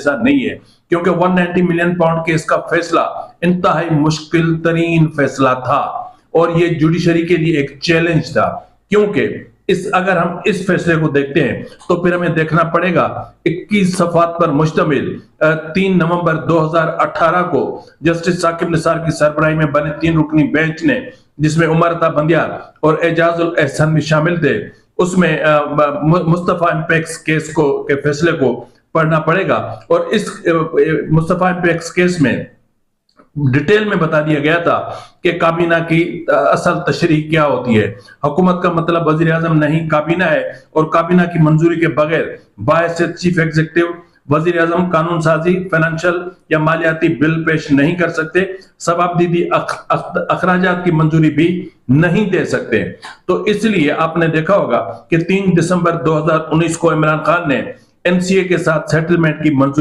ایسا نہیں ہے، کیونکہ 190 ملین پاؤنڈ کیس کا فیصلہ انتہائی مشکل ترین فیصلہ تھا اور یہ جوڈیشری کے لیے ایک چیلنج تھا، کیونکہ اگر ہم اس فیصلے کو دیکھتے ہیں تو پھر ہمیں دیکھنا پڑے گا 21 صفحات پر مشتمل 3 نومبر 2018 کو جسٹس ثاقب نثار کی سربراہی میں بنے 3 رکنی بینچ نے، جس میں عمر عطا بندیال اور اعجاز الاحسان بھی شامل تھے، اس میں مصطفیٰ امپیکس کیس کے فیصلے کو پڑھنا پڑے گا، اور اس مصطفیٰ امپیکس کیس میں ڈیٹیل میں بتا دیا گیا تھا کہ کابینہ کی اصل تشریح کیا ہوتی ہے۔ حکومت کا مطلب وزیر اعظم نہیں، کابینہ ہے، اور کابینہ کی منظوری کے بغیر باحثیت چیف ایگزیکٹو وزیر اعظم قانون سازی، فائنانشل یا مالیاتی بل پیش نہیں کر سکتے، ثوابدیدی اخراجات کی منظوری بھی نہیں دے سکتے۔ تو اس لیے آپ نے دیکھا ہوگا کہ 3 دسمبر 2019 کو عمران خان نے این سی اے کے ساتھ سیٹلمنٹ کی منظوری